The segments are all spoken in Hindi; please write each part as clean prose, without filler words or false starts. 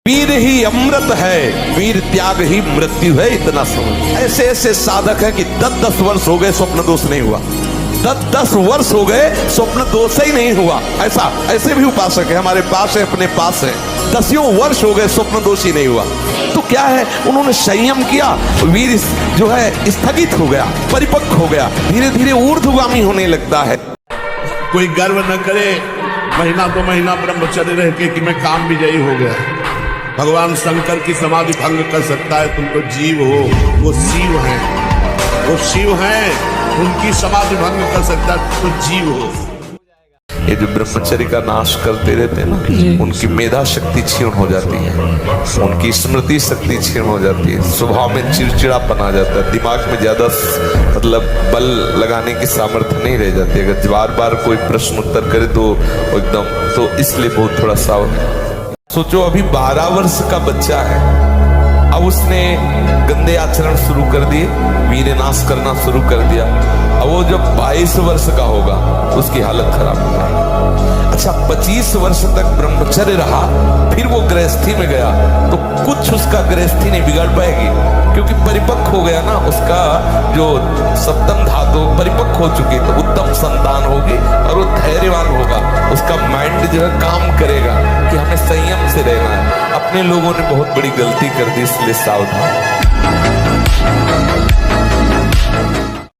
वीर ही अमृत है, वीर त्याग ही मृत्यु है, इतना समझ। ऐसे ऐसे साधक है कि 10-10 वर्ष हो गए स्वप्न दोष नहीं हुआ, 10-10 वर्ष हो गए स्वप्न दोष ही नहीं हुआ। ऐसे भी उपासक है हमारे पास है, अपने पास है, 10 वर्ष हो गए स्वप्न दोष ही नहीं हुआ। तो क्या है, उन्होंने संयम किया, वीर जो है स्थगित हो गया, परिपक्व हो गया, धीरे धीरे ऊर्ध्वगामी होने लगता है। कोई गर्व न करे महीना 2 महीना ब्रह्मचर्य रह के कि मैं काम विजयी हो गया। भगवान शंकर की समाधि भंग कर सकता है, तुम तो जीव हो, वो शिव हैं, वो शिव हैं, उनकी समाधि भंग कर सकता है, तो जीव हो। ये जो ब्रह्मचर्य का नाश करते रहते हैं ना, उनकी मेधा शक्ति क्षीण हो जाती है, उनकी स्मृति शक्ति क्षीण हो जाती है, स्वभाव में चिड़चिड़ापन आ जाता है, दिमाग में ज्यादा मतलब बल लगाने की सामर्थ्य नहीं रह जाती। अगर बार बार कोई प्रश्न उत्तर करे तो एकदम, तो इसलिए बहुत थोड़ा सावधान। सोचो अभी 12 वर्ष का बच्चा है, अब उसने गंदे आचरण शुरू कर दिए, वीर नाश करना शुरू कर दिया। अब वो जब 22 वर्ष का होगा उसकी हालत खराब हो जाएगी। अच्छा 25 वर्ष तक ब्रह्मचर्य रहा, फिर वो गृहस्थी में गया तो कुछ उसका गृहस्थी नहीं बिगाड़ पाएगी, क्योंकि परिपक्व हो गया ना, उसका जो सप्तम धातु परिपक्व हो चुकी, तो उत्तम संतान होगी और वो धैर्यवान होगा, उसका माइंड जो है काम करेगा कि हमें संयम से रहना है। अपने लोगों ने बहुत बड़ी गलती कर दी, इसलिए सावधान।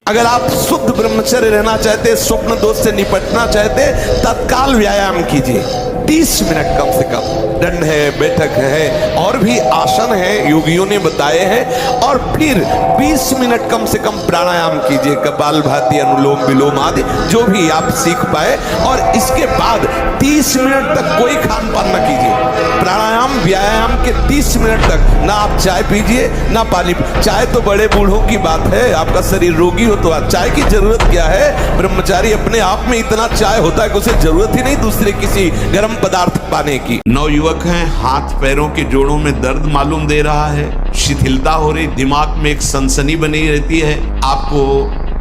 अगर आप शुद्ध ब्रह्मचर्य रहना चाहते, स्वप्न दोष से निपटना चाहते, तत्काल व्यायाम कीजिए, 30 मिनट कम से कम। दंड है, बैठक है, और भी आसन है योगियों ने बताए हैं, और फिर 20 मिनट कम से कम प्राणायाम कीजिए, कपालभाति, अनुलोम विलोम आदि जो भी आप सीख पाए। और इसके बाद 30 मिनट तक कोई खान पान न कीजिए। प्राणायाम व्यायाम के 30 मिनट तक ना आप चाय पीजिए ना पानी। चाय तो बड़े बूढ़ों की बात है, आपका शरीर रोगी हो तो चाय की जरूरत क्या है। ब्रह्मचारी अपने आप में इतना चाय होता है कि उसे जरूरत ही नहीं दूसरे किसी गर्म पदार्थ पाने की। नवयुवक हैं, हाथ पैरों के जोड़ों में दर्द मालूम दे रहा है, शिथिलता हो रही, दिमाग में एक सनसनी बनी रहती है, आपको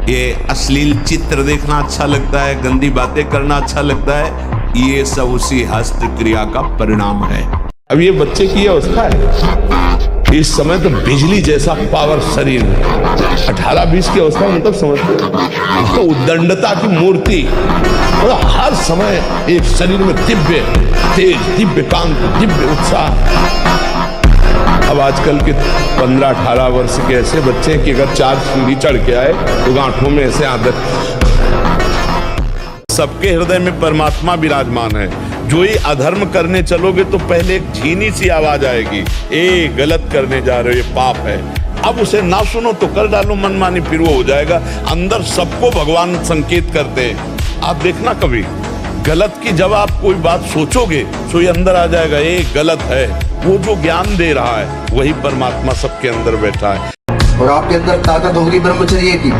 ये अश्लील चित्र देखना अच्छा लगता है, गंदी बातें करना अच्छा लगता है, ये सब उसी हस्त क्रिया का परिणाम है। अब ये बच्चे की अवस्था है, इस समय तो बिजली जैसा पावर शरीर है। 18-20 की अवस्था मतलब समझते तो उद्दंडता की मूर्ति, और हर समय एक शरीर में दिव्य तेज, दिव्य कांति, दिव्य उत्साह। अब आजकल के 15-18 वर्ष के ऐसे बच्चे हैं कि अगर 4 सीढ़ी चढ़ के आए तो गांठों में ऐसे आदत। सबके हृदय में परमात्मा विराजमान है। जो ही अधर्म करने चलोगे तो पहले एक झीनी सी आवाज आएगी, ए गलत करने जा रहे हो, ये पाप है। अब उसे ना सुनो तो कर डालो मनमानी, फिर वो हो जाएगा। अंदर सबको भगवान संकेत करते हैं। आप देखना कभी गलत की जब आप कोई बात सोचोगे तो ये अंदर आ जाएगा, ये गलत है। वो जो ज्ञान दे रहा है वही परमात्मा सबके अंदर बैठा है। और आपके अंदर ताकत होगी ब्रह्मचर्य की,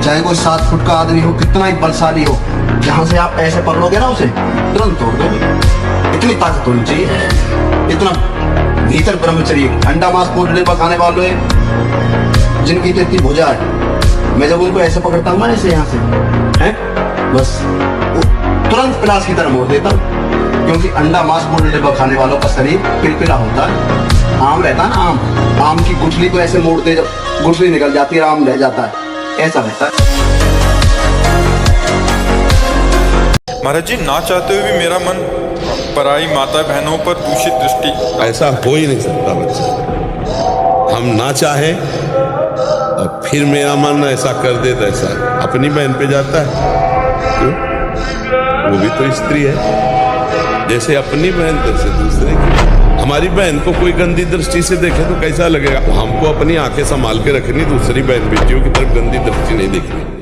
चाहे कोई 7 फुट का आदमी हो, कितना ही बलशाली हो, जहां से आप ऐसे पकड़ोगे ना उसे तुरंत तोड़ दोगे। इतनी ताकत होनी चाहिए, इतना भीतर ब्रह्मचर्य। अंडा मांस पोटले पकाने वाले जिनकी तो इतनी भुजा है, मैं जब उनको ऐसे पकड़ता हूँ ना, ऐसे यहाँ से है, बस तुरंत प्लास की तरह मोड़ देता हूँ, क्योंकि अंडा मांस पोटले पकाने वालों का शरीर पिलपिला होता है। आम रहता है ना, आम की गुठली को ऐसे मोड़ते, जब गुठली निकल जाती है आम रह जाता है, ऐसा रहता है। महाराज जी, ना चाहते हुए भी मेरा मन पराई माता बहनों पर दूषित दृष्टि। ऐसा हो ही नहीं सकता बच्चा। हम ना चाहे और फिर मेरा मन ऐसा कर दे, तो ऐसा अपनी बहन पे जाता है। क्यों? वो भी तो स्त्री है, जैसे अपनी बहन तैसे दूसरे की। हमारी बहन को कोई गंदी दृष्टि से देखे तो कैसा लगेगा। हमको अपनी आंखें संभाल के रखनी, दूसरी बहन बेटियों की तरफ गंदी दृष्टि नहीं देखनी।